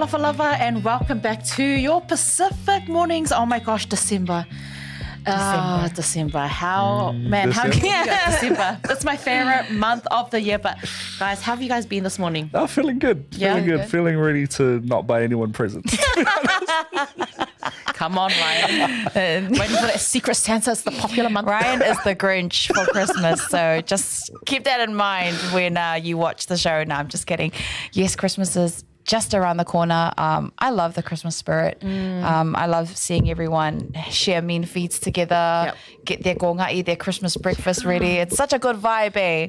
Alofa lover, and welcome back to your Pacific mornings. Oh my gosh, December. December. How can you get December? That's my favorite month of the year. But guys, how have you guys been this morning? Oh, feeling good. Feeling good. Feeling ready to not buy anyone presents. Come on, Ryan. Waiting for that Secret Santa. It's the popular month. Ryan is the Grinch for Christmas, so just keep that in mind when you watch the show. No, I'm just kidding. Yes, Christmas is just around the corner. I love the Christmas spirit. I love seeing everyone share mean feeds together, get their gongai, their Christmas breakfast ready. It's such a good vibe, eh?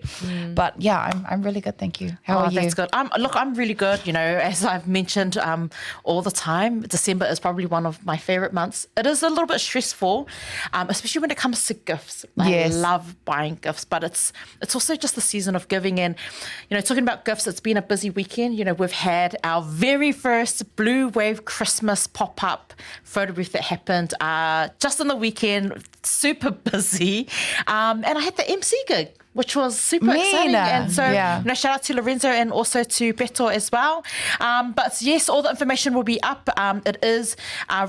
But yeah, I'm really good, thank you. How are you? That's good. I'm really good. You know, as I've mentioned all the time, December is probably one of my favorite months. It is a little bit stressful, especially when it comes to gifts. I love buying gifts, but it's also just the season of giving. And, you know, talking about gifts, it's been a busy weekend. You know, we've had our very first Bluwave Christmas pop-up photo booth that happened just on the weekend, super busy. And I had the MC gig, which was super exciting. And so, you know, shout out to Lorenzo and also to Peto as well. But yes, all the information will be up. It is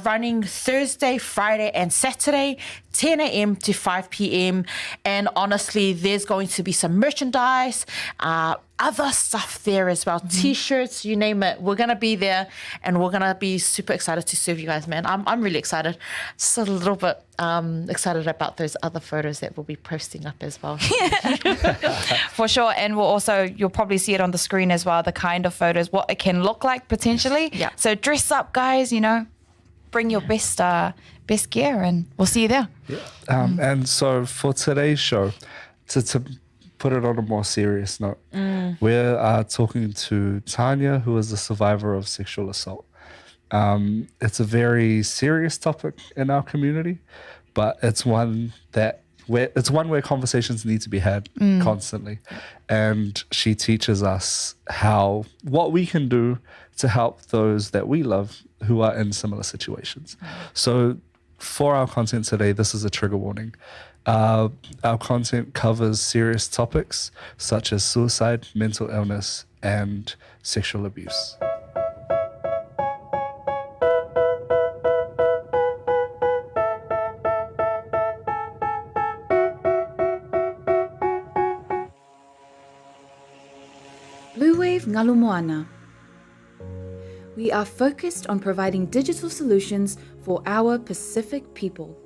running Thursday, Friday and Saturday, 10 a.m. to 5 p.m. And honestly, there's going to be some merchandise, other stuff there as well, T-shirts, you name it. We're going to be there and we're going to be super excited to serve you guys, man. I'm really excited. Just a little bit excited about those other photos that we'll be posting up as well. For sure. And you'll probably see it on the screen as well, the kind of photos, what it can look like potentially. Yeah. So dress up, guys, you know, bring your best gear and we'll see you there. Yeah. And so for today's show, to put it on a more serious note, we're talking to Tania, who is a survivor of sexual assault. It's a very serious topic in our community, but it's one where conversations need to be had constantly. And she teaches us what we can do to help those that we love who are in similar situations. So for our content today, this is a trigger warning. Our content covers serious topics such as suicide, mental illness, and sexual abuse. Bluwave Ngalumoana. We are focused on providing digital solutions for our Pacific people.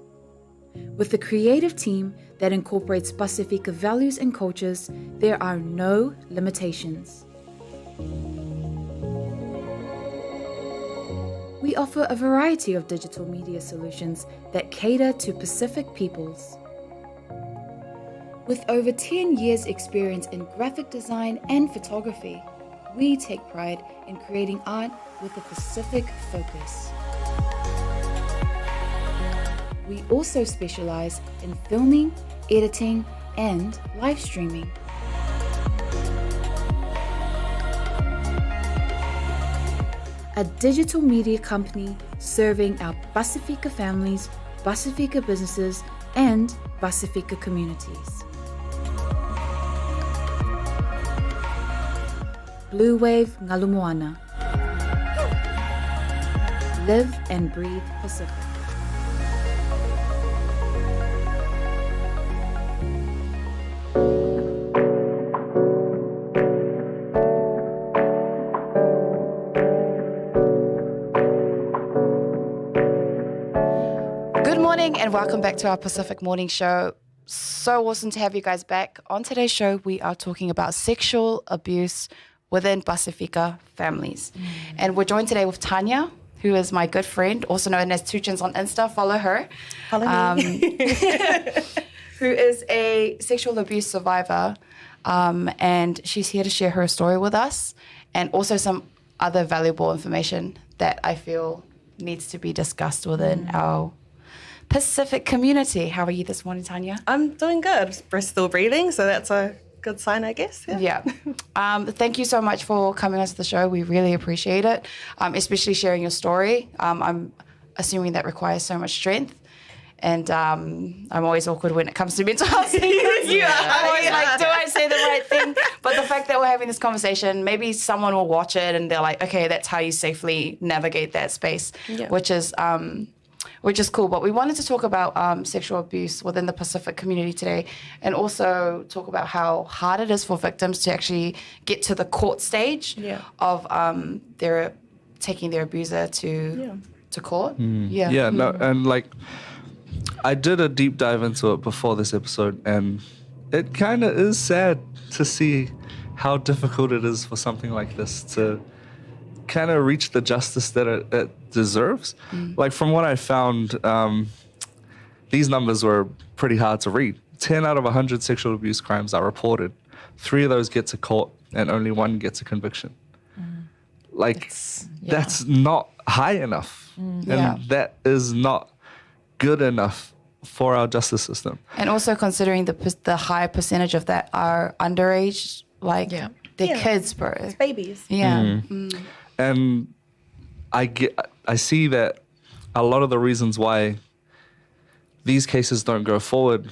With a creative team that incorporates Pasifika values and cultures, there are no limitations. We offer a variety of digital media solutions that cater to Pacific peoples. With over 10 years' experience in graphic design and photography, we take pride in creating art with a Pacific focus. We also specialize in filming, editing, and live streaming. A digital media company serving our Pasifika families, Pasifika businesses, and Pasifika communities. Bluwave Ngalumoana. Live and breathe Pacific. Good morning and welcome back to our Pacific Morning Show. So awesome to have you guys back. On today's show, we are talking about sexual abuse within Pasifika families. And we're joined today with Tania, who is my good friend, also known as Two Chins on Insta. Follow her. Follow me. Who is a sexual abuse survivor. And she's here to share her story with us and also some other valuable information that I feel needs to be discussed within our Pacific community. How are you this morning, Tania? I'm doing good. We're still breathing, so that's a good sign, I guess. Yeah. Thank you so much for coming onto the show. We really appreciate it, especially sharing your story. I'm assuming that requires so much strength. And I'm always awkward when it comes to mental health. I'm always like, do I say the right thing? But the fact that we're having this conversation, maybe someone will watch it and they're like, okay, that's how you safely navigate that space, which is cool. But we wanted to talk about sexual abuse within the Pacific community today, and also talk about how hard it is for victims to actually get to the court stage of their taking their abuser to court. No, and like I did a deep dive into it before this episode, and it kind of is sad to see how difficult it is for something like this to kind of reach the justice that it deserves. Like from what I found, these numbers were pretty hard to read. 10 out of 100 sexual abuse crimes are reported. 3 of those get to court and only 1 gets a conviction. Like that's not high enough. And that is not good enough for our justice system. And also considering the high percentage of that are underage, like they're kids, bro. It's babies. Yeah. And I see that a lot of the reasons why these cases don't go forward,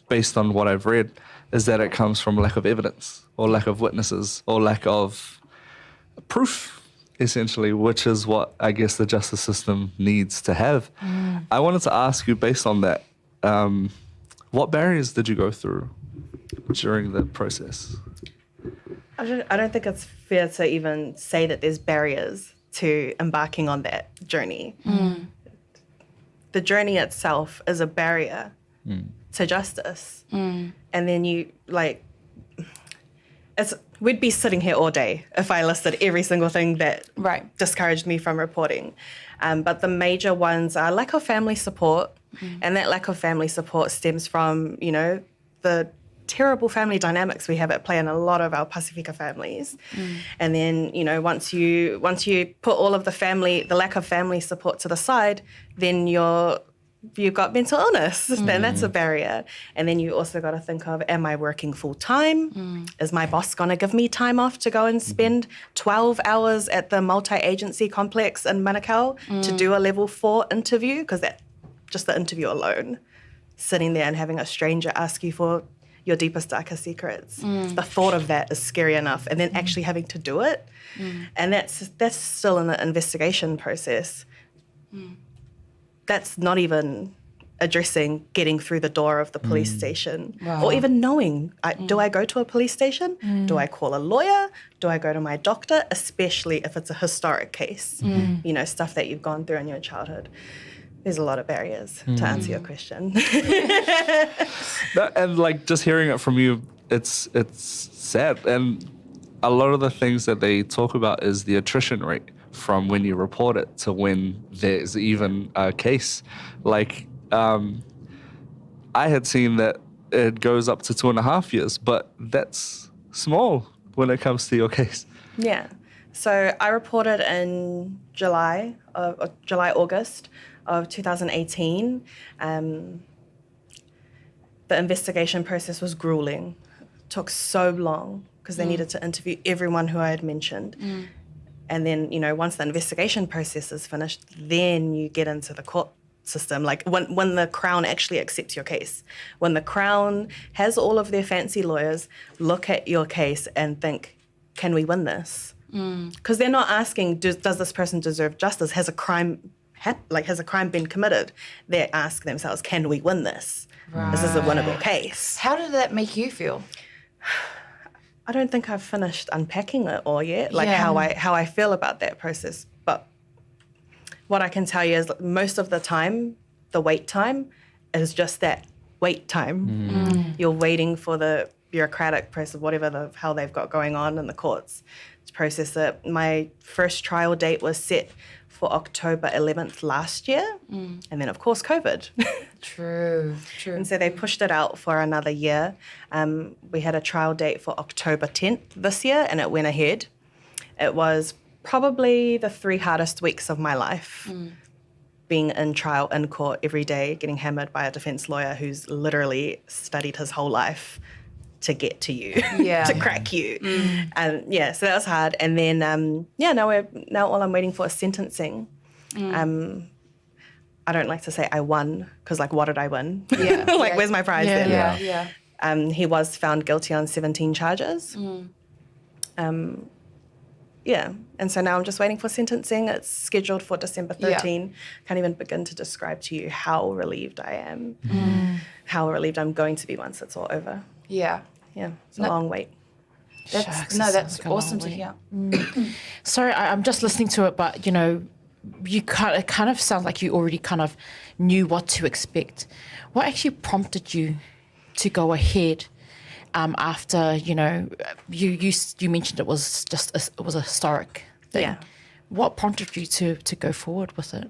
based on what I've read, is that it comes from lack of evidence or lack of witnesses or lack of proof, essentially, which is what I guess the justice system needs to have. I wanted to ask you, based on that, what barriers did you go through during the process? I don't think it's fair to even say that there's barriers to embarking on that journey. The journey itself is a barrier to justice. And then you, like, we'd be sitting here all day if I listed every single thing that discouraged me from reporting. But the major ones are lack of family support. And that lack of family support stems from, you know, the terrible family dynamics we have at play in a lot of our Pasifika families. And then, you know, once you put all of the lack of family support to the side, then you've got mental illness, then that's a barrier. And then you also got to think of, am I working full time? Is my boss going to give me time off to go and spend 12 hours at the multi-agency complex in Manukau to do a level 4 interview? Because that, just the interview alone, sitting there and having a stranger ask you for your deepest, darkest secrets. The thought of that is scary enough. And then actually having to do it. And that's still in the investigation process. That's not even addressing getting through the door of the police station or even knowing, do I go to a police station? Do I call a lawyer? Do I go to my doctor? Especially if it's a historic case, you know, stuff that you've gone through in your childhood. There's a lot of barriers to answer your question. And like just hearing it from you, it's sad. And a lot of the things that they talk about is the attrition rate from when you report it to when there's even a case. Like I had seen that it goes up to 2.5 years, but that's small when it comes to your case. Yeah. So I reported in August of 2018. The investigation process was grueling. It took so long because they needed to interview everyone who I had mentioned. And then, you know, once the investigation process is finished, then you get into the court system. Like when the Crown actually accepts your case, when the Crown has all of their fancy lawyers look at your case and think, can we win this? Because they're not asking, does this person deserve justice? Has a crime been committed? They ask themselves, can we win this? This is a winnable case. How did that make you feel? I don't think I've finished unpacking it all yet, how I feel about that process. But what I can tell you is most of the time, the wait time is just that wait time. You're waiting for the bureaucratic process, whatever the hell they've got going on in the courts to process it. My first trial date was set for October 11th last year. And then, of course, COVID. True. And so they pushed it out for another year. We had a trial date for October 10th this year, and it went ahead. It was probably the 3 hardest weeks of my life, being in trial, in court every day, getting hammered by a defense lawyer who's literally studied his whole life to get to you, to crack you. And so that was hard. And then, now all I'm waiting for is sentencing. I don't like to say I won, because, like, what did I win? Where's my prize then? He was found guilty on 17 charges. Yeah, and so now I'm just waiting for sentencing. It's scheduled for December 13. Can't even begin to describe to you how relieved I am, how relieved I'm going to be once it's all over. Yeah. Yeah, it's a long wait. That's like awesome to hear. Sorry, I'm just listening to it, but, you know, it kind of sounds like you already kind of knew what to expect. What actually prompted you to go ahead after, you know, you mentioned it was just it was a historic thing. Yeah. What prompted you to go forward with it?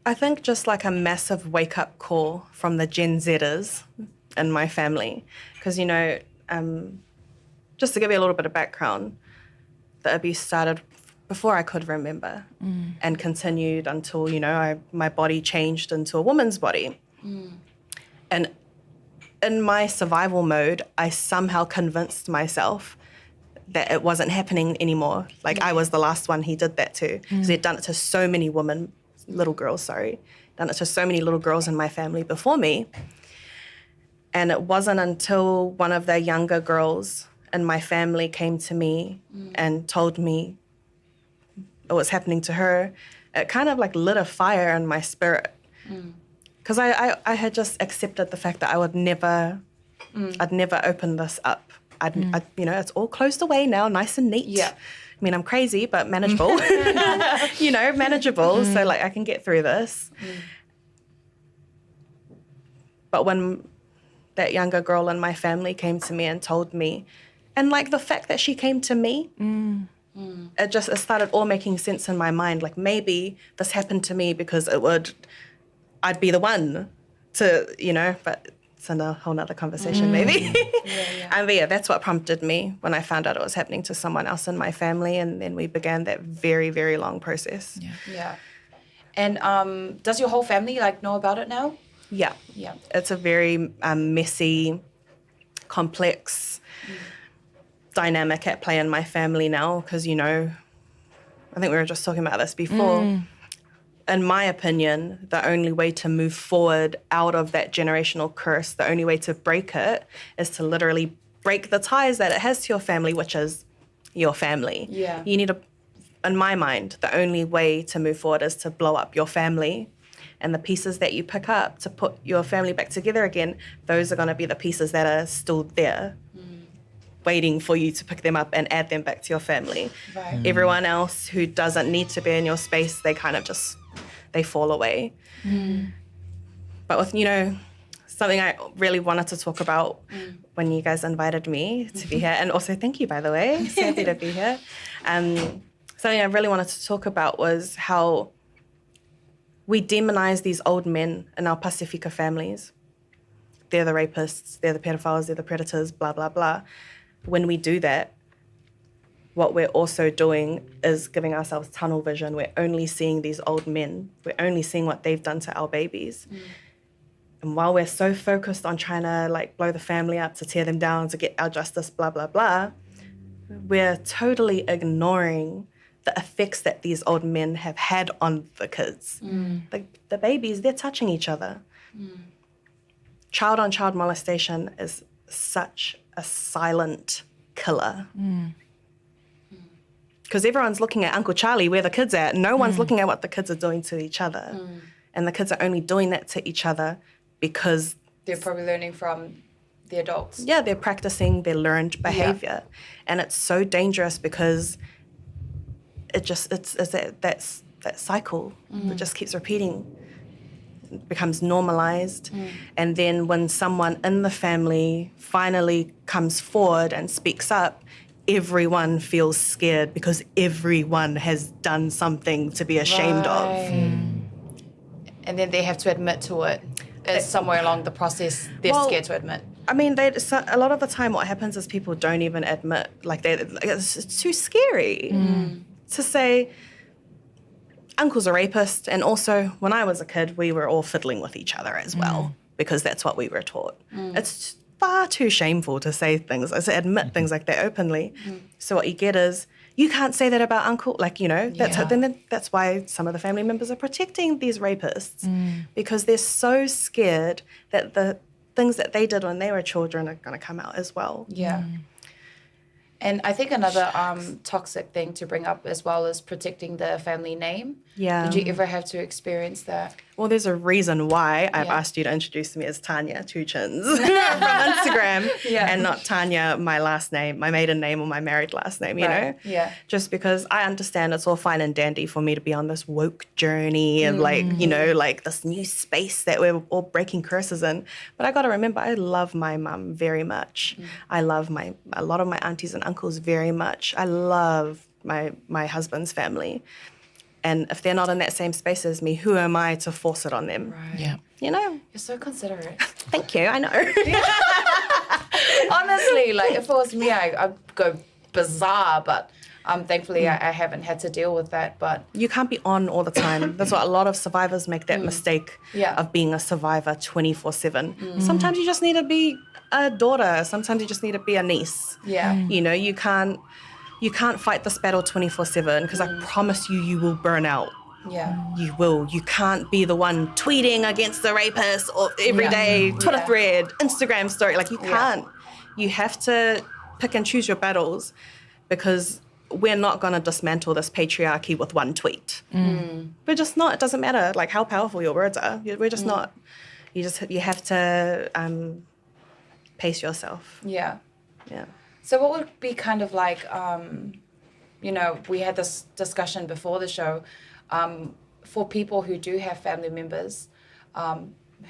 I think just like a massive wake-up call from the Gen Zers in my family. Because, you know, just to give you a little bit of background, the abuse started before I could remember and continued until, you know, my body changed into a woman's body. And in my survival mode, I somehow convinced myself that it wasn't happening anymore. Like I was the last one he did that to. Because he'd done it to so many little girls, done it to so many little girls in my family before me. And it wasn't until one of the younger girls in my family came to me and told me what was happening to her, it kind of like lit a fire in my spirit. Because I had just accepted the fact that I would never, I'd never open this up. I'd, you know, it's all closed away now, nice and neat. Yeah. I mean, I'm crazy, but manageable. You know, manageable. So like I can get through this. But when that younger girl in my family came to me and told me, and like the fact that she came to me, it started all making sense in my mind. Like maybe this happened to me because I'd be the one to, you know, but it's a whole nother conversation maybe. But yeah, that's what prompted me when I found out it was happening to someone else in my family. And then we began that very, very long process. Yeah. And does your whole family like know about it now? Yeah. Yeah. It's a very messy, complex dynamic at play in my family now because, you know, I think we were just talking about this before. In my opinion, the only way to move forward out of that generational curse, the only way to break it is to literally break the ties that it has to your family, which is your family. Yeah. You need in my mind, the only way to move forward is to blow up your family. And the pieces that you pick up to put your family back together again, those are going to be the pieces that are still there, waiting for you to pick them up and add them back to your family. Right. Everyone else who doesn't need to be in your space, they kind of just, they fall away. But with, you know, something I really wanted to talk about when you guys invited me to be here, and also thank you, by the way, so happy to be here. Something I really wanted to talk about was how we demonize these old men in our Pasifika families. They're the rapists, they're the pedophiles, they're the predators, blah, blah, blah. When we do that, what we're also doing is giving ourselves tunnel vision. We're only seeing these old men. We're only seeing what they've done to our babies. And while we're so focused on trying to like blow the family up, to tear them down, to get our justice, blah, blah, blah, we're totally ignoring the effects that these old men have had on the kids. The babies, they're touching each other. Child-on-child molestation is such a silent killer. Because everyone's looking at Uncle Charlie, where the kids are at. No one's looking at what the kids are doing to each other. And the kids are only doing that to each other because They're probably learning from the adults. yeah, they're practicing their learned behavior. And it's so dangerous because it's that cycle that just keeps repeating. It becomes normalized. And then when someone in the family finally comes forward and speaks up, everyone feels scared because everyone has done something to be ashamed of. And then they have to admit to it. It's somewhere along the process they're scared to admit. I mean, a lot of the time what happens is people don't even admit. It's too scary to say, Uncle's a rapist. And also, when I was a kid, we were all fiddling with each other as well because that's what we were taught. It's far too shameful to say things, to admit things like that openly. So what you get is, you can't say that about Uncle. Like, you know, that's why some of the family members are protecting these rapists because they're so scared that things that they did when they were children are going to come out as well. Yeah. And I think another toxic thing to bring up as well is protecting the family name. Yeah. Did you ever have to experience that? Well, there's a reason why I've asked you to introduce me as Tania, 2 chins, from Instagram, and not Tania, my last name, my maiden name or my married last name, you know? Yeah. Just because I understand it's all fine and dandy for me to be on this woke journey and like, you know, like this new space that we're all breaking curses in. But I got to remember, I love my mum very much. I love a lot of my aunties and uncles very much. I love my husband's family. And if they're not in that same space as me, who am I to force it on them? Right. Yeah. You know? You're so considerate. Thank you, I know. Honestly, like if it was me, I'd go bizarre, but thankfully I haven't had to deal with that. But You can't be on all the time. That's why a lot of survivors make that mistake of being a survivor 24/7. Sometimes you just need to be a daughter. Sometimes you just need to be a niece. Yeah. You know, you can't fight this battle 24/7 because I promise you will burn out. Yeah. You will. You can't be the one tweeting against the rapist or every day, Twitter thread, Instagram story. Like you can't. You have to pick and choose your battles because we're not going to dismantle this patriarchy with one tweet. We're just not. It doesn't matter like how powerful your words are. We're just not. You have to pace yourself. Yeah. Yeah. So what would be kind of like, you know, we had this discussion before the show, for people who do have family members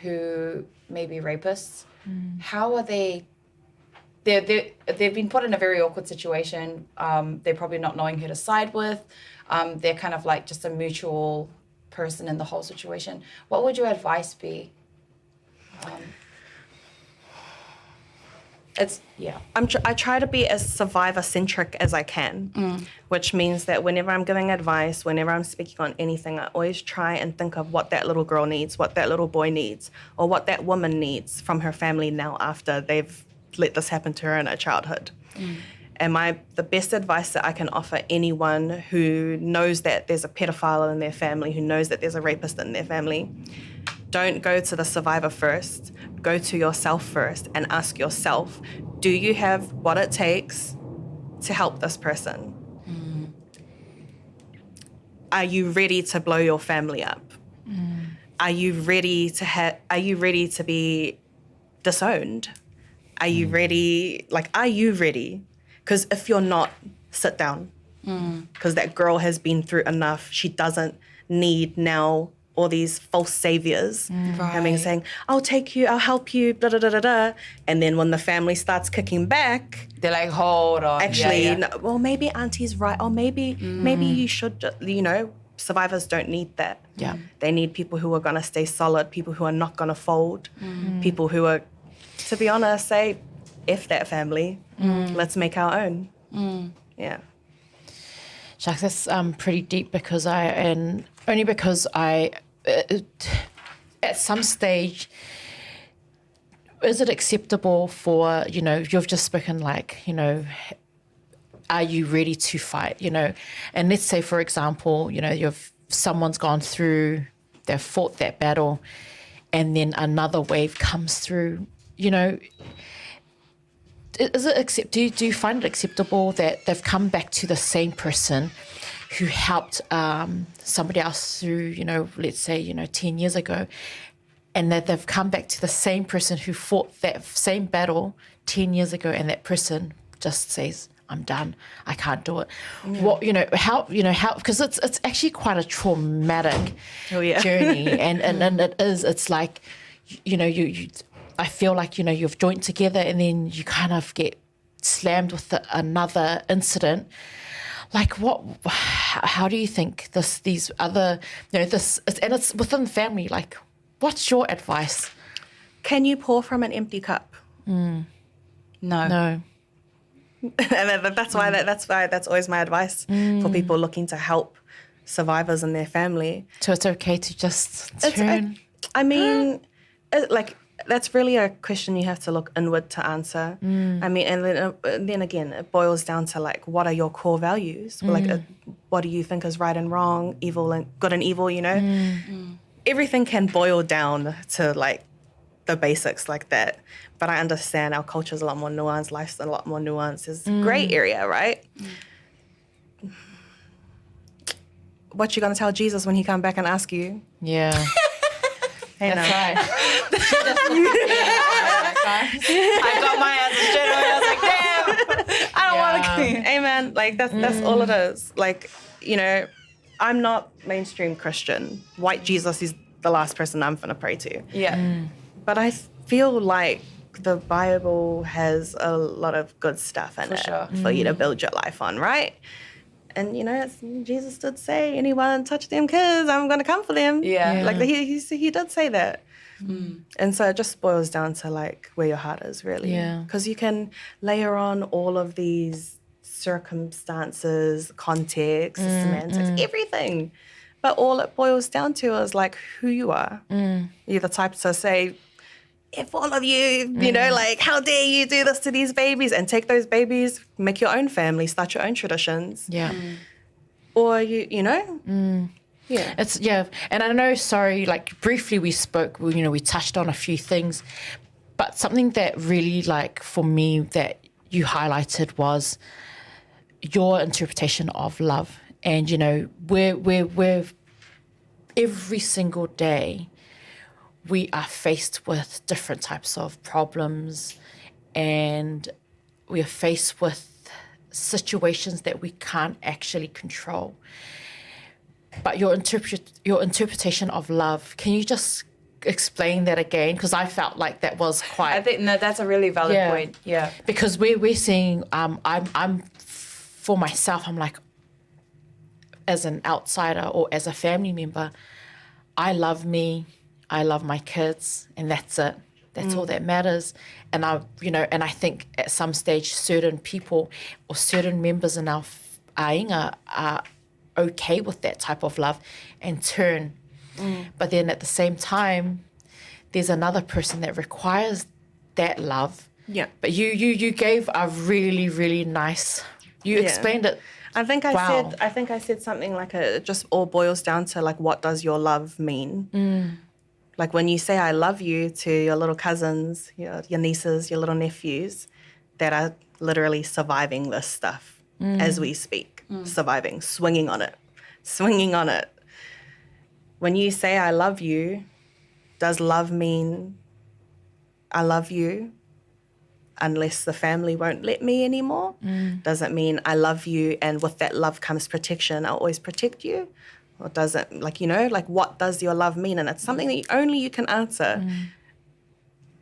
who may be rapists, how are they've been put in a very awkward situation. They're probably not knowing who to side with. They're kind of like just a mutual person in the whole situation. What would your advice be? I try to be as survivor-centric as I can, which means that whenever I'm giving advice, whenever I'm speaking on anything, I always try and think of what that little girl needs, what that little boy needs, or what that woman needs from her family now after they've let this happen to her in her childhood. And the best advice that I can offer anyone who knows that there's a pedophile in their family, who knows that there's a rapist in their family, don't go to the survivor first. Go to yourself first and ask yourself, do you have what it takes to help this person? Are you ready to blow your family up? Are you ready to be disowned? Are you ready? Are you ready? Because if you're not, sit down. Because that girl has been through enough. She doesn't need now all these false saviors saying, I'll take you, I'll help you, da da da da da. And then when the family starts kicking back, They're like, hold on. actually, no, well, maybe auntie's right, or maybe you should, survivors don't need that. Yeah. They need people who are going to stay solid, people who are not going to fold, people who are, to be honest, say, F that family, let's make our own. Yeah. Shucks, that's pretty deep because I at some stage, is it acceptable for, you've just spoken are you ready to fight, and let's say, for example, someone's gone through, they've fought that battle, and then another wave comes through, is it do you find it acceptable that they've come back to the same person who helped somebody else through, let's say, 10 years ago, and that they've come back to the same person who fought that same battle 10 years ago, and that person just says, I'm done, I can't do it. What, how, because it's actually quite a traumatic journey, and it's like, I feel like, you've joined together and then you kind of get slammed with another incident. Like how do you think these other, and it's within the family, like, what's your advice? Can you pour from an empty cup? No. And that's always my advice for people looking to help survivors and their family. So it's okay to just turn? That's really a question you have to look inward to answer. I mean, and then again, it boils down to what are your core values? What do you think is right and wrong, evil and good and evil? Everything can boil down to the basics like that. But I understand our culture is a lot more nuanced, life's a lot more nuanced. It's a gray area, right? What you gonna tell Jesus when he come back and ask you? Yeah. Hey, That's no. right. I got my answer straight away. I was like, damn, I don't want to. Amen. Like that's all it is. Like, you know, I'm not mainstream Christian. White Jesus is the last person I'm gonna pray to. Yeah. But I feel like the Bible has a lot of good stuff in it for you to build your life on, right? And, you know, Jesus did say, anyone touch them kids, I'm going to come for them. Yeah. Like, he did say that. And so it just boils down to, like, where your heart is, really. Yeah. Because you can layer on all of these circumstances, context, semantics, everything. But all it boils down to is, like, who you are. You're the type to say, F all of you, you know, like, how dare you do this to these babies, and take those babies, make your own family, start your own traditions. Yeah. Or, you know? Yeah. It's, yeah. And I know, sorry, like briefly we spoke, you know, we touched on a few things, but something that really, like, for me that you highlighted was your interpretation of love. And, you know, we're every single day, we are faced with different types of problems, and we are faced with situations that we can't actually control. But your interpretation of love, can you just explain that again? Because I felt like that was quite... I think, no, that's a really valid point. Yeah. Because we're seeing, I'm for myself, I'm like, as an outsider or as a family member, I love me, I love my kids, and that's it. That's all that matters. And I think at some stage, certain people or certain members in our ainga are okay with that type of love and turn. But then at the same time, there's another person that requires that love. Yeah. But you gave a really, really nice, you explained it. I think I said something like it just all boils down to, like, what does your love mean? Like, when you say I love you to your little cousins, your nieces, your little nephews that are literally surviving this stuff as we speak, surviving, swinging on it. When you say I love you, does love mean I love you unless the family won't let me anymore? Does it mean I love you and with that love comes protection, I'll always protect you? Or does it, like, you know, like, what does your love mean? And it's something that only you can answer.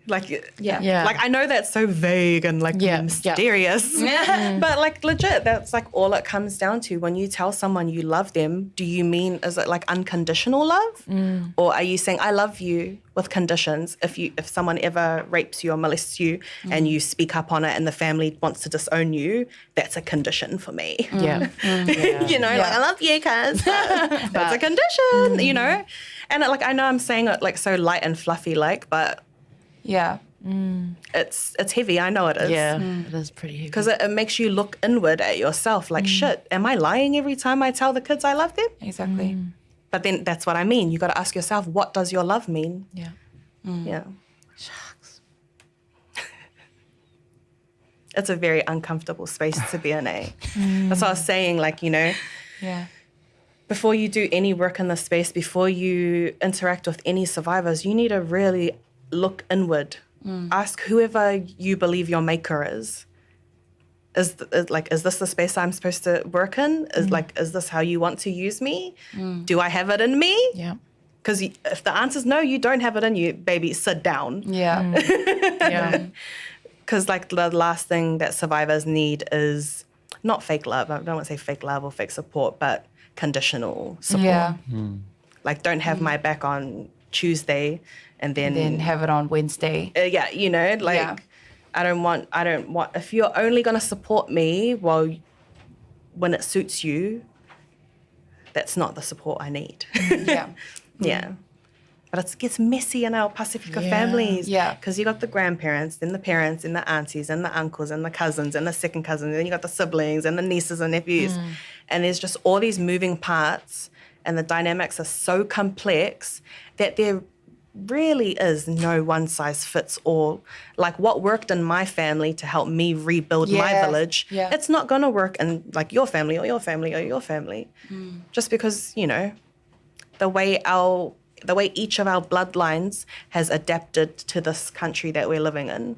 Like, like, I know that's so vague and, like, mysterious. But, like, legit, that's, like, all it comes down to. When you tell someone you love them, do you mean, is it, like, unconditional love? Or are you saying, I love you with conditions? If someone ever rapes you or molests you and you speak up on it and the family wants to disown you, that's a condition for me. You know, like, I love you, cuz that's a condition, you know? And, like, I know I'm saying it, like, so light and fluffy, like, but... Yeah. It's heavy. I know it is. Yeah, it is pretty heavy. Because it makes you look inward at yourself. Like, shit, am I lying every time I tell the kids I love them? Exactly. But then that's what I mean. You got to ask yourself, what does your love mean? Yeah. Yeah. Shucks. It's a very uncomfortable space to be in, eh? That's what I was saying. Like, you know, before you do any work in this space, before you interact with any survivors, you need to really look inward. Ask whoever you believe your maker is. Is this the space I'm supposed to work in? Is this how you want to use me? Do I have it in me? Yeah. Because if the answer is no, you don't have it in you, baby, sit down. Yeah. Yeah. Because, like, the last thing that survivors need is not fake love. I don't want to say fake love or fake support, but conditional support. Yeah. Like, don't have my back on Tuesday and then have it on Wednesday. You know, like, I don't want, if you're only going to support me when it suits you, that's not the support I need. Yeah. But it gets messy in our Pasifika families. Yeah. Because you got the grandparents, then the parents, and the aunties, and the uncles, and the cousins, and the second cousins, and then you got the siblings, and the nieces and nephews. And there's just all these moving parts, and the dynamics are so complex that they're really is no one size fits all. Like what worked in my family to help me rebuild my village, it's not going to work in like your family or your family or your family. Just because, you know, the way each of our bloodlines has adapted to this country that we're living in.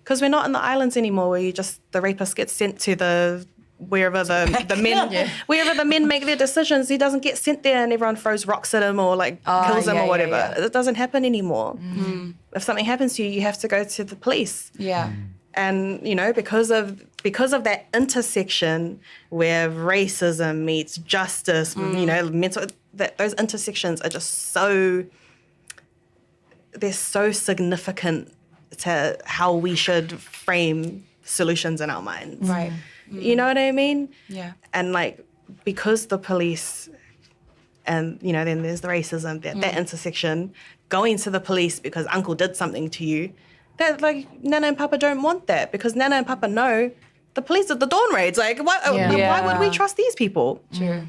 Because we're not in the islands anymore where the rapist gets sent to wherever the men wherever the men make their decisions. He doesn't get sent there and everyone throws rocks at him or like kills him or whatever. It doesn't happen anymore. If something happens to you, you have to go to the police. And you know, because of that intersection where racism meets justice, you know, those intersections are just they're so significant to how we should frame solutions in our minds. Right. You know what I mean? Yeah. And like, because the police and, you know, then there's the racism, that intersection, going to the police because uncle did something to you, that like Nana and Papa don't want that, because Nana and Papa know the police did the dawn raids. Like, why would we trust these people? True.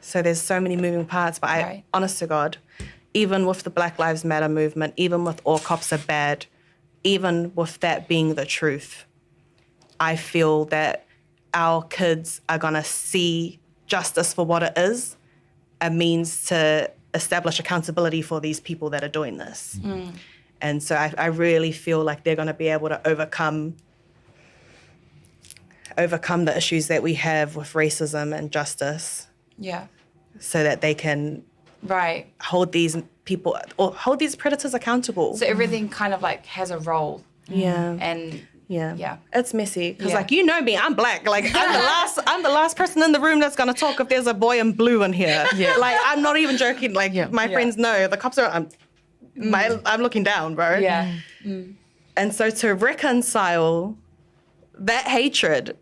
So there's so many moving parts, but honest to God, even with the Black Lives Matter movement, even with all cops are bad, even with that being the truth, I feel that our kids are going to see justice for what it is, a means to establish accountability for these people that are doing this. And so I really feel like they're going to be able to overcome the issues that we have with racism and justice. Yeah. So that they can hold these people or hold these predators accountable. So everything kind of like has a role. Yeah. And yeah, it's messy because like, you know me, I'm black. Like I'm the last person in the room that's gonna talk if there's a boy in blue in here. Like I'm not even joking. Like my friends know the cops are. I'm looking down, bro. Yeah. And so to reconcile that hatred,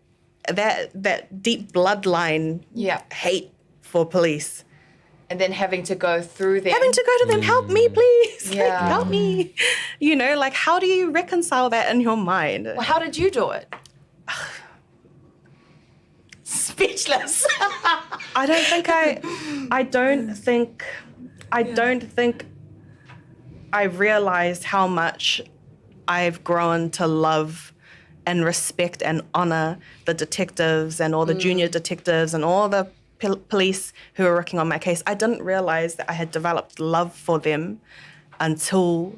that deep bloodline hate for police. And then having to go through them. Having to go to them, help me, please. Yeah. Like, help me. You know, like, how do you reconcile that in your mind? Well, how did you do it? Speechless. I don't think I realized how much I've grown to love and respect and honor the detectives and all the junior detectives and all the police who were working on my case. I didn't realize that I had developed love for them until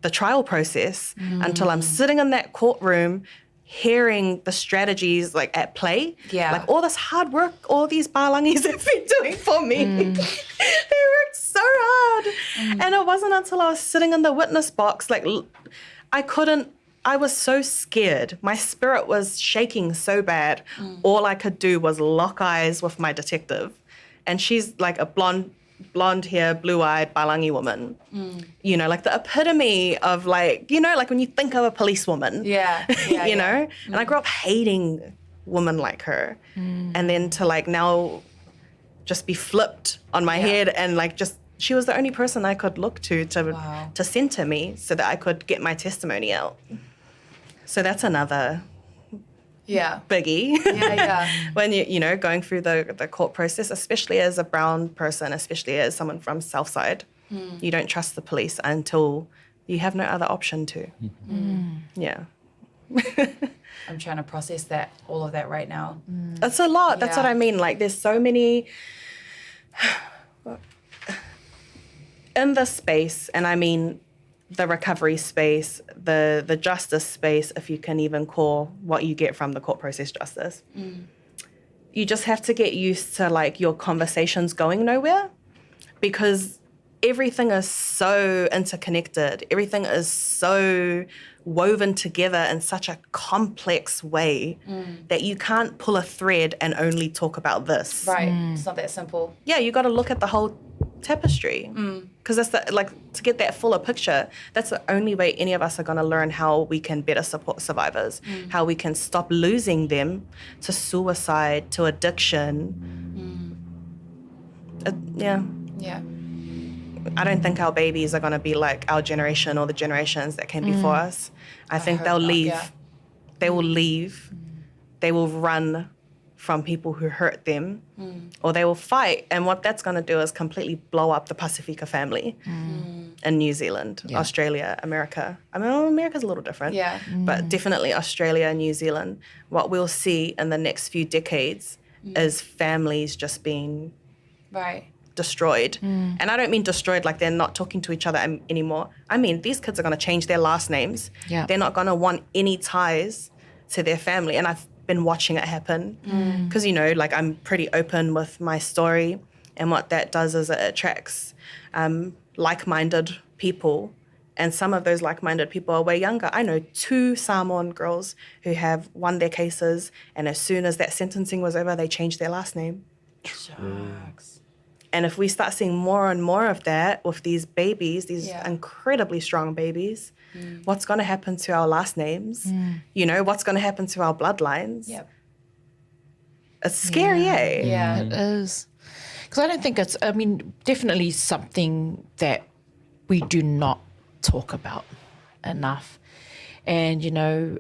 the trial process, until I'm sitting in that courtroom hearing the strategies like at play. Like all this hard work, all these balangis have been doing for me. They worked so hard. And it wasn't until I was sitting in the witness box, like I was so scared. My spirit was shaking so bad. All I could do was lock eyes with my detective. And she's like a blonde hair, blue-eyed Balangi woman. You know, like the epitome of like, you know, like when you think of a policewoman. You know? And I grew up hating women like her. And then to like now just be flipped on my head and like just, she was the only person I could look to center me so that I could get my testimony out. So that's another biggie. When you know, going through the court process, especially as a brown person, especially as someone from Southside, you don't trust the police until you have no other option to. Yeah. I'm trying to process all of that right now. It's a lot. That's what I mean. Like there's so many in this space, and I mean the recovery space, the justice space, if you can even call what you get from the court process justice. You just have to get used to like your conversations going nowhere, because everything is so interconnected. Everything is so woven together in such a complex way that you can't pull a thread and only talk about this. It's not that simple. Yeah, you got to look at the whole tapestry, because that's to get that fuller picture. That's the only way any of us are going to learn how we can better support survivors, how we can stop losing them to suicide, to addiction. I don't think our babies are going to be like our generation or the generations that came before us. I think they'll leave. They will leave. They will run from people who hurt them, or they will fight. And what that's going to do is completely blow up the Pasifika family. in New Zealand, Australia, America. I mean, America's a little different. Yeah. But definitely Australia and New Zealand. What we'll see in the next few decades is families just being destroyed. And I don't mean destroyed like they're not talking to each other anymore. I mean, these kids are going to change their last names. Yeah. They're not going to want any ties to their family. And I've been watching it happen because, you know, like I'm pretty open with my story. And what that does is it attracts like-minded people. And some of those like-minded people are way younger. I know 2 Samoan girls who have won their cases, and as soon as that sentencing was over, they changed their last name. Shucks. And if we start seeing more and more of that with these babies, these incredibly strong babies, what's going to happen to our last names? You know, what's going to happen to our bloodlines? Yep. It's scary, eh? Yeah. It is. Because I don't think it's, I mean, definitely something that we do not talk about enough. And, you know,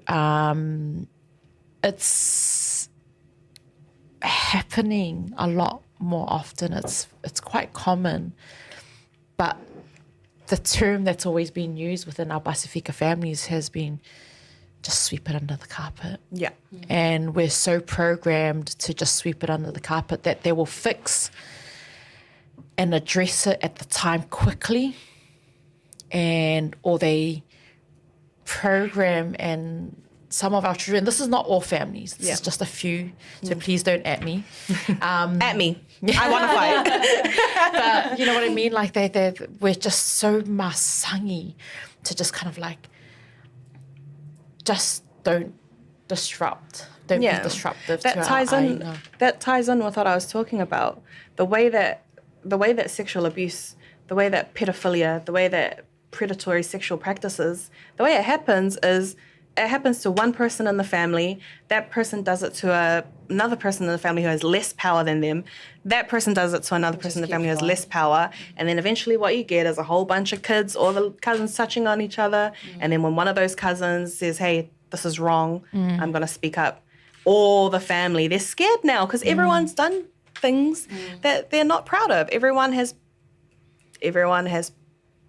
it's happening a lot more often. It's quite common. But the term that's always been used within our Pasifika families has been just sweep it under the carpet. Yeah. And we're so programmed to just sweep it under the carpet that they will fix and address it at the time quickly, and or they program, and some of our children, this is not all families, this is just a few, so please don't at me. At me. I want to fight. But you know what I mean? Like we're just so masangi to just kind of like, just don't disrupt. Don't be disruptive. That ties in. That ties in with what I was talking about. The way that sexual abuse, the way that pedophilia, the way that predatory sexual practices, the way it happens is it happens to one person in the family. That person does it to another person in the family who has less power than them. That person does it to another person in the family who has less power. And then eventually what you get is a whole bunch of kids, all the cousins touching on each other. And then when one of those cousins says, hey, this is wrong, I'm going to speak up, all the family, they're scared now because everyone's done things that they're not proud of. Everyone has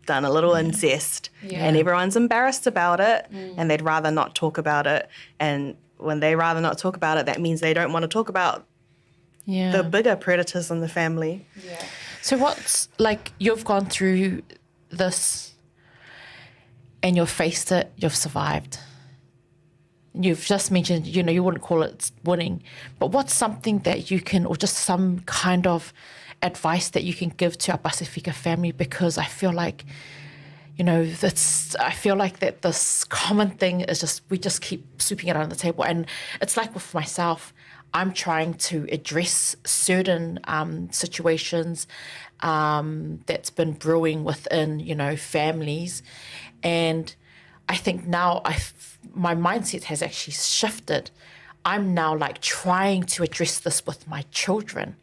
done a little incest and everyone's embarrassed about it and they'd rather not talk about it. And when they rather not talk about it, that means they don't want to talk about the bigger predators in the family. Yeah. So what's, like, you've gone through this and you've faced it, you've survived. You've just mentioned, you know, you wouldn't call it winning, but what's something that you can, or just some kind of advice that you can give to our Pasifika family? Because I feel like, you know, I feel like that this common thing is just, we just keep sweeping it under the table. And it's like with myself, I'm trying to address certain situations that's been brewing within, you know, families. And I think now my mindset has actually shifted. I'm now like trying to address this with my children.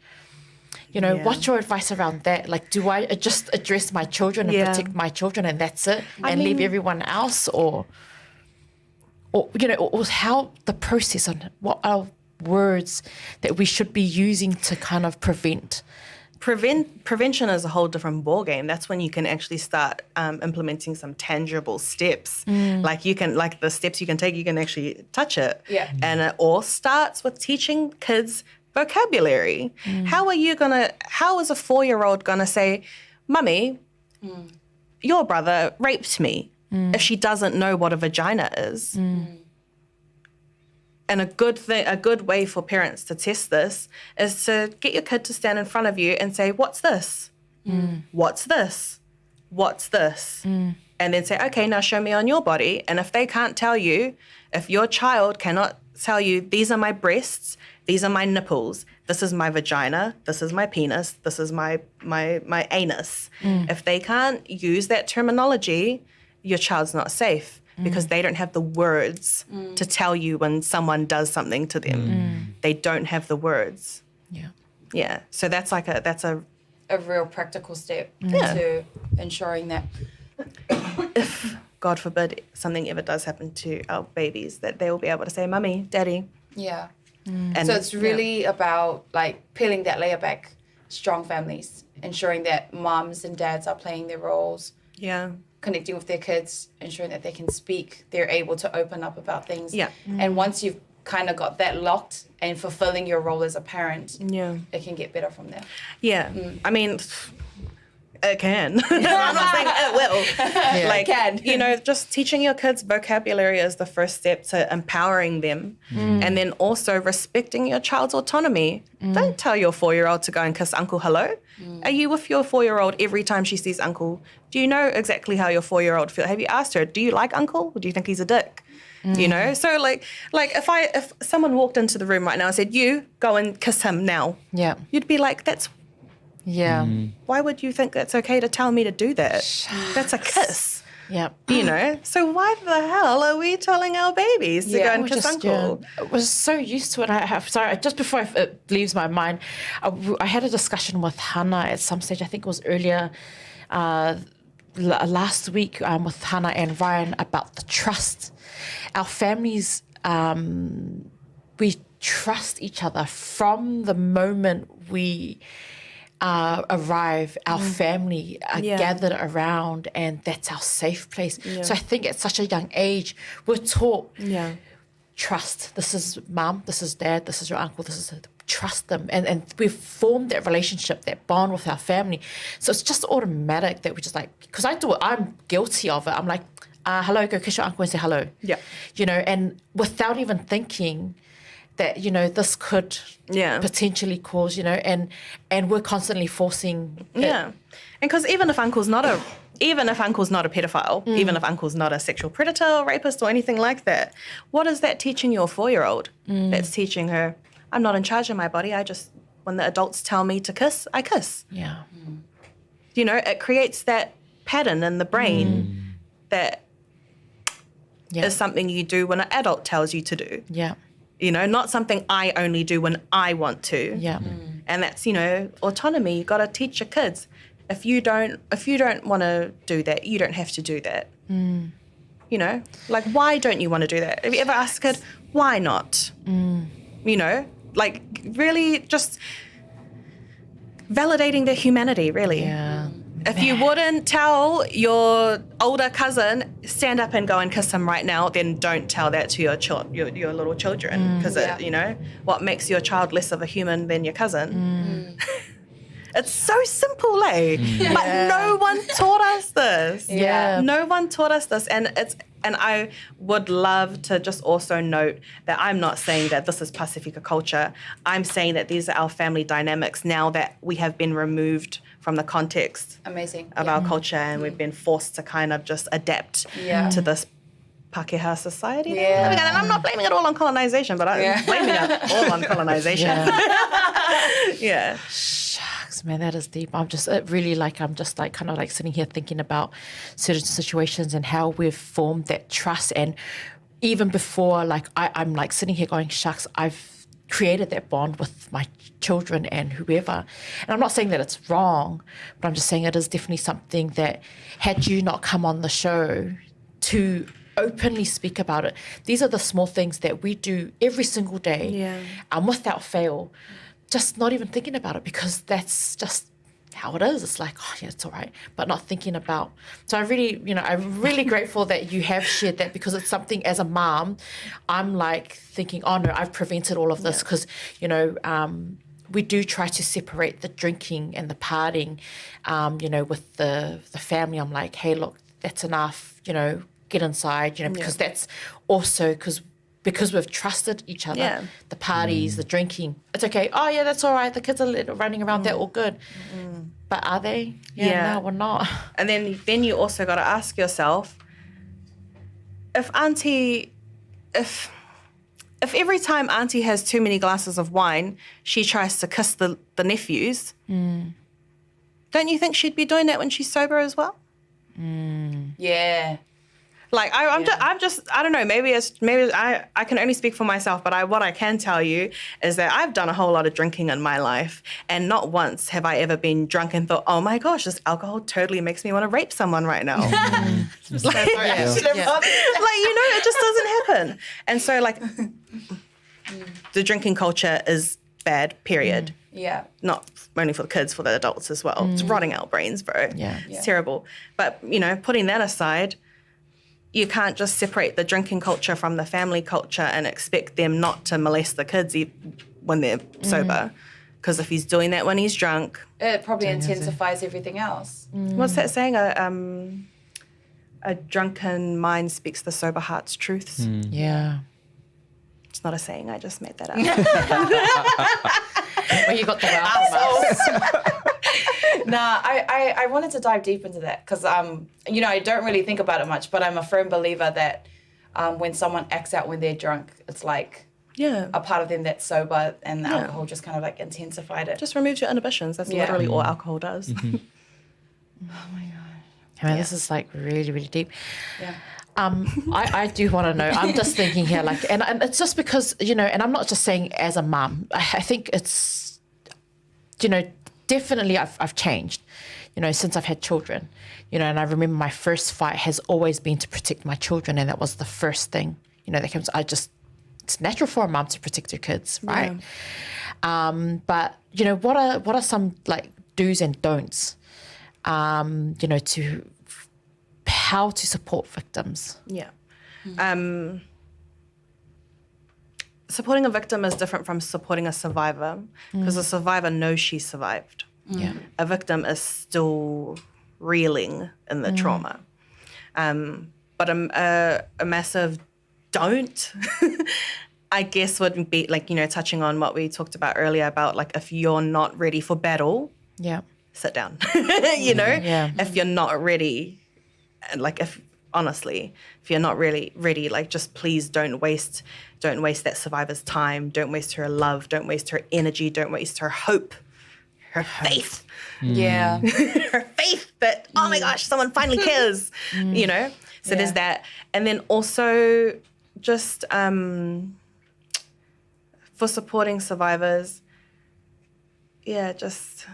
You know, what's your advice around that? Like, do I just address my children and protect my children and that's it, and leave everyone else? Or you know, or how the process on what are words that we should be using to kind of prevent? Prevention is a whole different ballgame. That's when you can actually start implementing some tangible steps. Like the steps you can take, you can actually touch it. Yeah. And it all starts with teaching kids vocabulary. How is a 4-year-old gonna say, Mummy, your brother raped me, if she doesn't know what a vagina is? And a good way for parents to test this is to get your kid to stand in front of you and say, what's this? What's this? What's this? And then say, okay, now show me on your body. And if they can't tell you, if your child cannot tell you, these are my breasts, these are my nipples, this is my vagina, this is my penis, this is my anus. If they can't use that terminology, your child's not safe. Because they don't have the words to tell you when someone does something to them. They don't have the words. Yeah. So that's a real practical step to ensuring that if, God forbid, something ever does happen to our babies, that they will be able to say, Mummy, Daddy. Yeah. And so it's really about like peeling that layer back, strong families, ensuring that moms and dads are playing their roles. connecting with their kids, ensuring that they can speak, they're able to open up about things. Yeah. And once you've kind of got that locked and fulfilling your role as a parent, it can get better from there. Yeah. I mean, it can. I'm not saying it will. Like, It can. you know, just teaching your kids vocabulary is the first step to empowering them. And then also respecting your child's autonomy. Don't tell your 4-year-old to go and kiss uncle hello. Are you with your 4-year-old every time she sees uncle? Do you know exactly how your 4-year-old feels? Have you asked her, do you like uncle? Or do you think he's a dick? You know? So like if someone walked into the room right now and said, you go and kiss him now. Yeah. You'd be like, that's Yeah. why would you think that's okay to tell me to do that? That's a kiss. Yeah. You know? So why the hell are we telling our babies to go and kiss uncle? I was so used to it. Sorry, just before it leaves my mind, I had a discussion with Hannah at some stage, I think it was earlier last week with Hannah and Ryan about the trust. Our families, we trust each other from the moment we arrive, our family are gathered around, and that's our safe place. So I think at such a young age, we're taught trust. This is mum, this is dad, this is your uncle, this is trust them. And we've formed that relationship, that bond with our family. So it's just automatic that we just like, because I do it, I'm guilty of it. I'm like, hello, go kiss your uncle and say hello. Yeah. You know, and without even thinking that, you know, this could potentially cause, you know, and we're constantly forcing it. And because even if uncle's not a pedophile, even if uncle's not a sexual predator or rapist or anything like that, what is that teaching your 4-year-old? That's teaching her, I'm not in charge of my body. I just, when the adults tell me to kiss, I kiss. Yeah. You know, it creates that pattern in the brain that is something you do when an adult tells you to do. Yeah. You know, not something I only do when I want to. Yeah. And that's, you know, autonomy. You got to teach your kids. If you don't want to do that, you don't have to do that. You know, like, why don't you want to do that? Have you ever asked a kid, why not? You know, like, really just validating their humanity, really. Yeah. If you wouldn't tell your older cousin, stand up and go and kiss him right now, then don't tell that to your little children. Because, you know, what makes your child less of a human than your cousin? It's so simple, eh? But no one taught us this. Yeah. No one taught us this. And I would love to just also note that I'm not saying that this is Pasifika culture. I'm saying that these are our family dynamics now that we have been removed from the context of our culture, and we've been forced to kind of just adapt to this Pākehā society. And I'm not blaming it all on colonization, but I'm blaming it all on colonization. Shucks, man, that is deep. I'm just kind of like sitting here thinking about certain situations and how we've formed that trust. And even before, like, I'm like sitting here going, shucks, I've created that bond with my children and whoever. And I'm not saying that it's wrong, but I'm just saying it is definitely something that, had you not come on the show to openly speak about it, these are the small things that we do every single day, without fail, just not even thinking about it, because that's just how it is. It's like, oh yeah, it's all right, but not thinking about. So I'm really grateful that you have shared that, because it's something as a mom, I'm like thinking, oh no, I've prevented all of this, because, you know, we do try to separate the drinking and the partying, you know, with the family. I'm like, hey, look, that's enough, you know, get inside, you know, because that's also because we've trusted each other, the parties, the drinking, it's okay. Oh, yeah, that's all right. The kids are running around. They're all good. But are they? No, we're not. And then you also got to ask yourself, if every time Auntie has too many glasses of wine, she tries to kiss the nephews, don't you think she'd be doing that when she's sober as well? Yeah. Like, I'm just, I don't know, maybe I can only speak for myself, but what I can tell you is that I've done a whole lot of drinking in my life, and not once have I ever been drunk and thought, oh my gosh, this alcohol totally makes me want to rape someone right now. Like, you know, it just doesn't happen. And so, like, the drinking culture is bad, period. Yeah. Not only for the kids, for the adults as well. It's rotting our brains, bro. Yeah. It's terrible. But, putting that aside, you can't just separate the drinking culture from the family culture and expect them not to molest the kids when they're sober. Because if he's doing that when he's drunk... It probably intensifies everything else. What's that saying? A drunken mind speaks the sober heart's truths. Yeah. It's not a saying. I just made that up. Well, you got the well from us. Nah, I wanted to dive deep into that because, I don't really think about it much, but I'm a firm believer that when someone acts out when they're drunk, it's like a part of them that's sober, and the alcohol just kind of like intensified it. Just removes your inhibitions. That's literally all alcohol does. Oh my God. I mean, this is like really, really deep. Yeah. I do want to know. I'm just thinking here, like, and it's just because, and I'm not just saying as a mum. I think it's, definitely I've changed, since I've had children, and I remember my first fight has always been to protect my children. And that was the first thing, that comes, it's natural for a mum to protect her kids, right? Yeah. But, what are some like do's and don'ts, to how to support victims? Yeah. Supporting a victim is different from supporting a survivor because a survivor knows she survived. Yeah. A victim is still reeling in the trauma. But a massive don't, I guess, would be like, touching on what we talked about earlier about like if you're not ready for battle, sit down, if you're not ready, like if you're not really ready, like just please don't waste that survivor's time. Don't waste her love. Don't waste her energy. Don't waste her hope, her faith. Yeah. Her faith that, oh my gosh, someone finally cares, So there's that. And then also just for supporting survivors, just,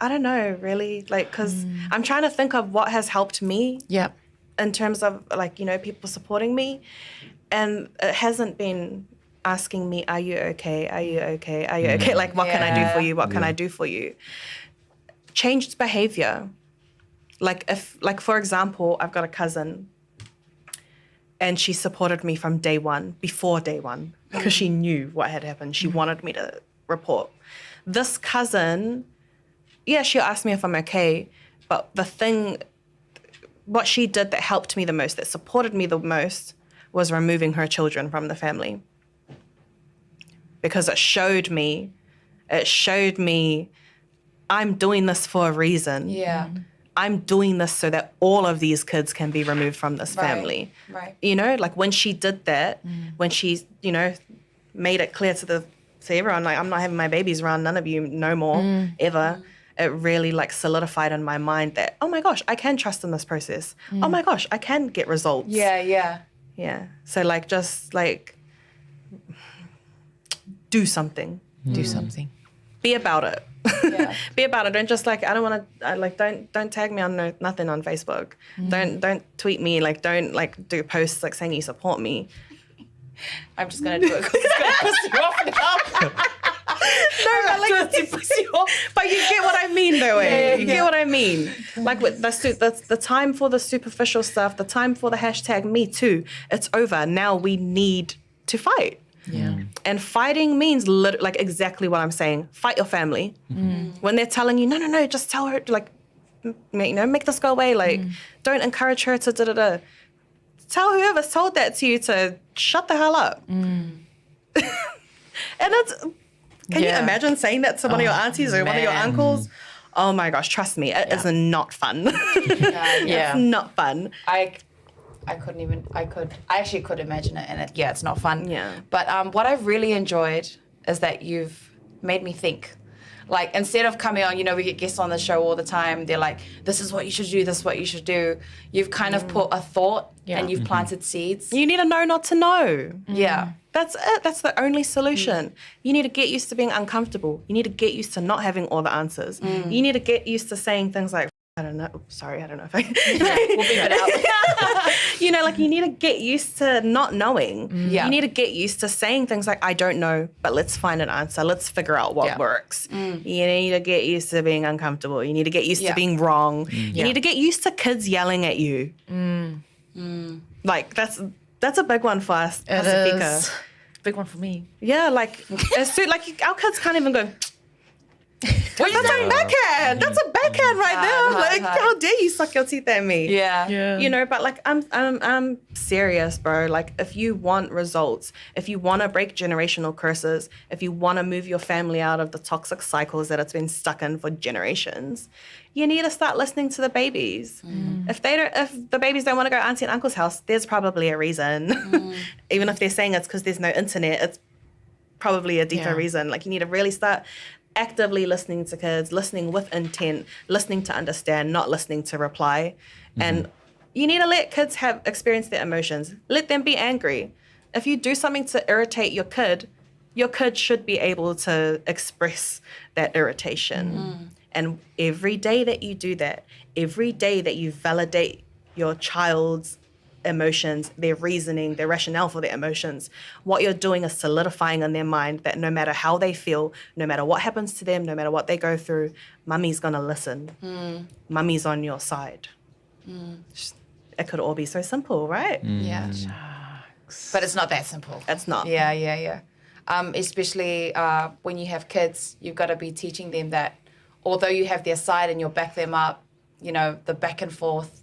I don't know, really, like, because I'm trying to think of what has helped me. Yeah. In terms of like, people supporting me. And it hasn't been asking me, are you okay? Are you okay? Are you okay? Like, what can I do for you? What can I do for you? Changed behavior. Like for example, I've got a cousin and she supported me from before day one, because she knew what had happened. She wanted me to report. This cousin, she'll ask me if I'm okay, but what she did that helped me the most, that supported me the most, was removing her children from the family. Because it showed me I'm doing this for a reason. Yeah. I'm doing this so that all of these kids can be removed from this family. Right. Like when she did that, when she, made it clear to everyone, like, I'm not having my babies around none of you no more, ever. It really like solidified in my mind that, oh my gosh, I can trust in this process. Oh my gosh, I can get results. Yeah. So like, just like, do something. Do something. Be about it. Yeah. Be about it. Don't just like, I don't want to, don't tag me on nothing on Facebook. Don't tweet me. Like, don't like do posts like saying you support me. I'm just going to do it because it's going to piss you off now. But you get what I mean, though. You get what I mean. Like with the time for the superficial stuff, the time for the hashtag Me Too, it's over. Now we need to fight. Yeah. And fighting means like exactly what I'm saying. Fight your family. When they're telling you, no, just tell her to like, make this go away. Like, don't encourage her to da-da-da. Tell whoever's told that to you to shut the hell up. And can you imagine saying that to one of your aunties or one of your uncles? Oh my gosh, trust me, it is not fun. It's not fun. I actually could imagine it, and it's not fun. Yeah. But what I've really enjoyed is that you've made me think. Like, instead of coming on, we get guests on the show all the time. They're like, this is what you should do, this is what you should do. You've kind of put a thought and you've planted seeds. You need to know not to know. Yeah. That's it. That's the only solution. You need to get used to being uncomfortable. You need to get used to not having all the answers. You need to get used to saying things like, I don't know. Sorry, I don't know if I. We'll beep it out. You know, like you need to get used to not knowing. Yeah. You need to get used to saying things like, I don't know, but let's find an answer. Let's figure out what works. You need to get used to being uncomfortable. You need to get used to being wrong. You need to get used to kids yelling at you. Like that's a big one for us, Pasifika. is. Big one for me. Yeah, like as soon, like our kids can't even go. That's a backhand. That's a backhand right there. Like, how dare you suck your teeth at me? Yeah. You know, but like I'm serious, bro. Like if you want results, if you want to break generational curses, if you want to move your family out of the toxic cycles that it's been stuck in for generations, you need to start listening to the babies. If the babies don't want to go to auntie and uncle's house, there's probably a reason. Even if they're saying it's because there's no internet, it's probably a deeper reason. Like you need to really start actively listening to kids, listening with intent, listening to understand, not listening to reply. And you need to let kids experience their emotions. Let them be angry. If you do something to irritate your kid should be able to express that irritation. And every day that you do that, every day that you validate your child's emotions, their reasoning, their rationale for their emotions, what you're doing is solidifying in their mind that no matter how they feel, no matter what happens to them, no matter what they go through, mummy's gonna listen. Mummy's on your side. It could all be so simple, right? Yeah. But it's not that simple. It's not. Yeah. Especially when you have kids, you've got to be teaching them that although you have their side and you'll back them up, you know, the back and forth.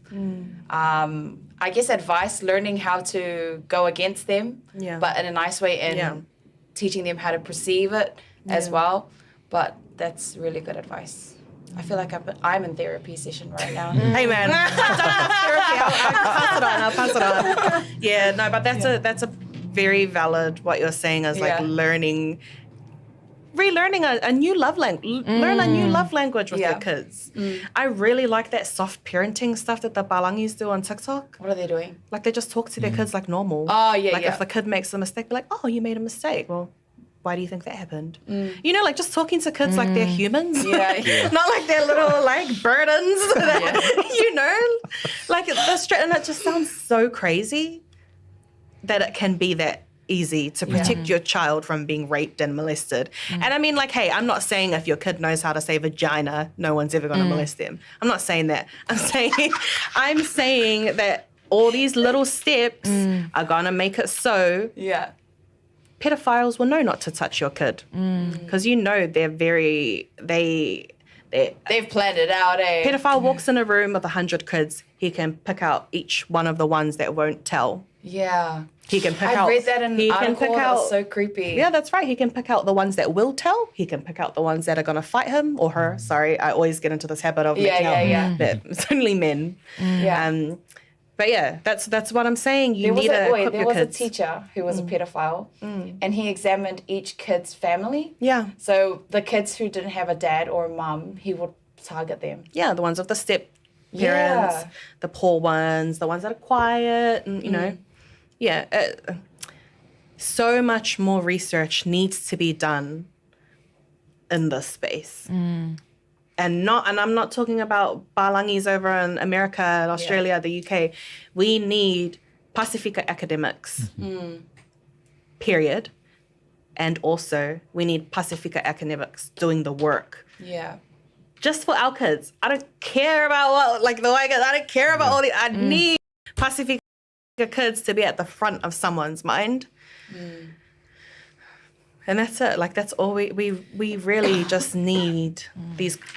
I guess advice, learning how to go against them, but in a nice way, and teaching them how to perceive it as well. But that's really good advice. I feel like I'm in therapy session right now. Hey man, I've done enough therapy. I'll pass it on. Yeah, no, but that's a very valid. What you're saying is like relearning a new love language. Learn a new love language with your kids. I really like that soft parenting stuff that the balangis do on TikTok. What are they doing? Like they just talk to their kids like normal. Oh, yeah, Like if the kid makes a mistake, they're like, oh, you made a mistake. Well, why do you think that happened? You know, like just talking to kids like they're humans. Not like they're little like burdens. You know, like and it just sounds so crazy that it can be that easy to protect your child from being raped and molested. And I mean, like, hey, I'm not saying if your kid knows how to say vagina, no one's ever going to molest them. I'm not saying that. I'm saying that all these little steps are going to make it so pedophiles will know not to touch your kid. Because you know they've planned it out, eh? Pedophile walks in a room with 100 kids, he can pick out each one of the ones that won't tell. Yeah. He can pick out. I read that in an article. That was so creepy. Yeah, that's right. He can pick out the ones that will tell. He can pick out the ones that are going to fight him or her. Sorry, I always get into this habit of making out that it's only men. But yeah, that's what I'm saying. You need to equip your kids. There was a teacher who was a pedophile, and he examined each kid's family. Yeah. So the kids who didn't have a dad or a mum, he would target them. Yeah, the ones with the step parents, the poor ones, the ones that are quiet, and you know. Yeah, so much more research needs to be done in this space. And I'm not talking about balangis over in America, Australia, the UK. We need Pasifika academics, period. And also we need Pasifika academics doing the work. Yeah. Just for our kids. I don't care about what, like the white kids, I don't care about all the, I need Pasifika kids to be at the front of someone's mind. And that's it. Like that's all we really just need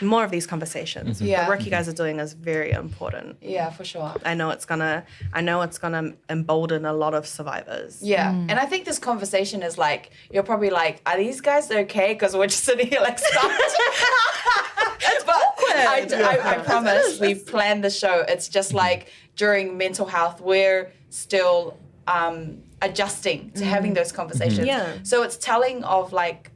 more of these conversations. The work you guys are doing is very important. Yeah, for sure. I know it's gonna embolden a lot of survivors. Yeah. And I think this conversation is like, you're probably like, are these guys okay? Because we're just sitting here like stuck. But I promise we planned the show. It's just like during mental health, we're still adjusting to having those conversations. So it's telling of like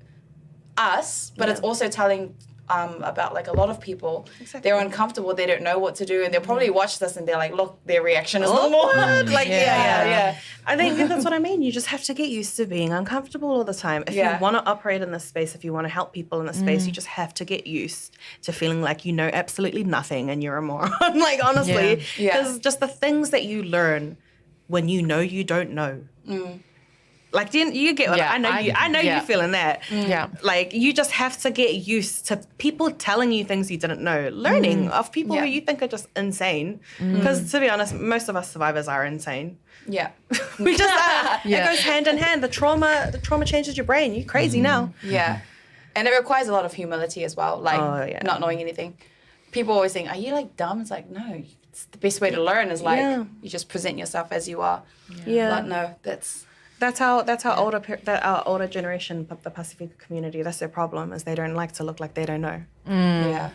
us, but it's also telling about like a lot of people. They're uncomfortable. They don't know what to do, and they'll probably watch this and they're like, look, their reaction is normal. Like, yeah. I think that's what I mean. You just have to get used to being uncomfortable all the time. If you want to operate in this space, if you want to help people in this space, you just have to get used to feeling like you know absolutely nothing and you're a moron. Like, honestly, because just the things that you learn when you know you don't know. Like, you get what I know. I know you feeling that. Yeah. Like, you just have to get used to people telling you things you didn't know, learning of people who you think are just insane. Because to be honest, most of us survivors are insane. Yeah. We just it goes hand in hand. The trauma changes your brain. You're crazy now. Yeah. And it requires a lot of humility as well, like not knowing anything. People always think, are you like dumb? It's like, no, it's the best way to learn is like you just present yourself as you are. Yeah. But no, That's how our older generation, the Pasifika community, that's their problem, is they don't like to look like they don't know. Yeah.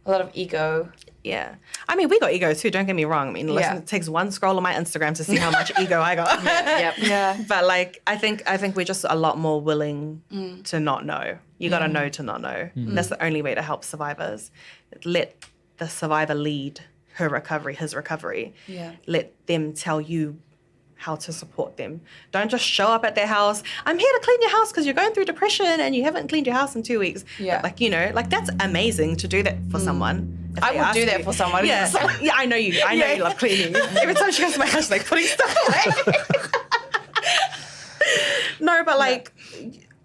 A lot of ego. Yeah. I mean, we got ego too, don't get me wrong. I mean, listen, it takes one scroll on my Instagram to see how much ego I got. But like, I think we're just a lot more willing to not know. You got to know to not know. That's the only way to help survivors. Let the survivor lead her recovery, his recovery. Yeah. Let them tell you how to support them. Don't just show up at their house. I'm here to clean your house because you're going through depression and you haven't cleaned your house in 2 weeks. Yeah. But like that's amazing to do that for someone. I would do that for someone. Yeah. Yeah, I know you. I know you love cleaning. Every time she goes to my house, she's like putting stuff away. No, but like,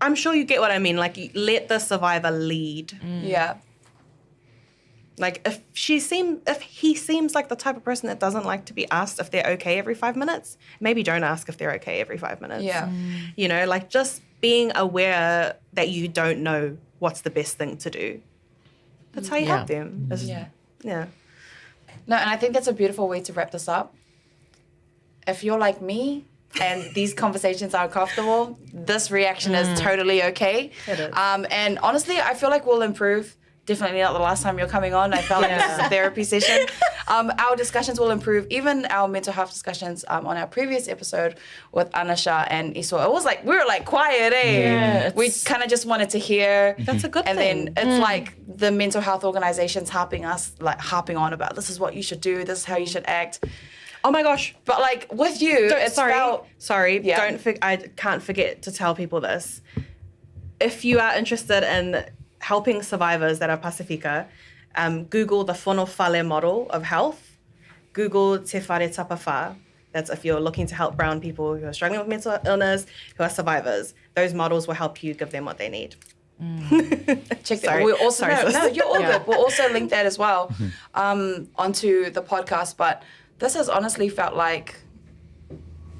I'm sure you get what I mean. Like, let the survivor lead. Yeah. Like, if he seems like the type of person that doesn't like to be asked if they're okay every 5 minutes, maybe don't ask if they're okay every 5 minutes. Yeah. You know, like, just being aware that you don't know what's the best thing to do. That's how you help them. Yeah. No, and I think that's a beautiful way to wrap this up. If you're like me and these conversations are uncomfortable, this reaction is totally okay. It is. And honestly, I feel like we'll improve. Definitely not the last time you're coming on. I felt like this is a therapy session. Our discussions will improve. Even our mental health discussions on our previous episode with Anasha and Iso, it was like, we were like quiet, eh? Yeah, We kind of just wanted to hear. That's a good and thing. And then it's like the mental health organizations harping on about this is what you should do, this is how you should act. Oh my gosh. But like with you, I can't forget to tell people this. If you are interested in helping survivors that are Pasifika, Google the Whono Whale model of health. Google Te Whare Tapawha. That's if you're looking to help brown people who are struggling with mental illness, who are survivors. Those models will help you give them what they need. Check that. We'll also you're all good. We'll also link that as well onto the podcast. But this has honestly felt like,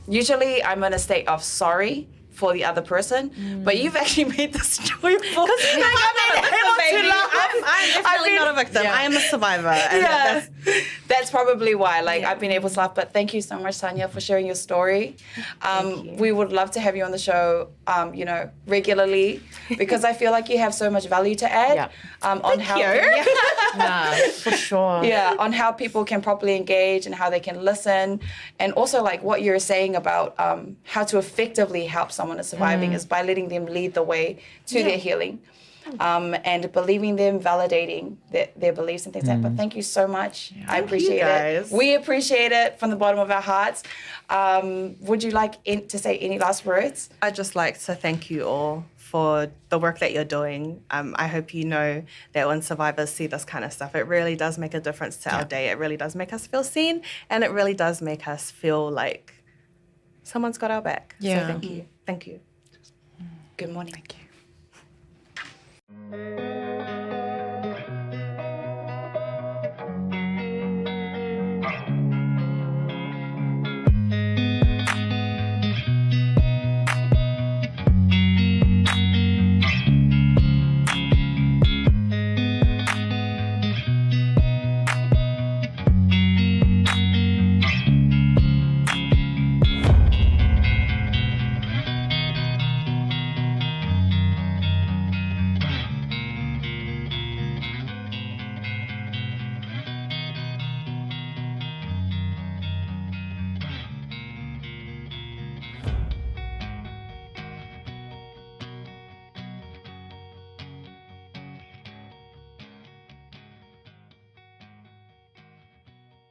usually I'm in a state of sorry for the other person, but you've actually made this joyful. I'm definitely not a victim. I am a survivor. And that's probably why. Like I've been able to laugh. But thank you so much, Tania, for sharing your story. We would love to have you on the show, regularly, because I feel like you have so much value to add on how. For sure. Yeah, on how people can properly engage and how they can listen, and also like what you're saying about how to effectively help someone is surviving is by letting them lead the way to their healing, and believing them, validating their beliefs and things like that. But thank you so much. I appreciate it. We appreciate it from the bottom of our hearts. Would you like to say any last words? I'd just like to thank you all for the work that you're doing. I hope you know that when survivors see this kind of stuff, it really does make a difference to our day. It really does make us feel seen, and it really does make us feel like someone's got our back. So thank you. Thank you. Good morning. Thank you.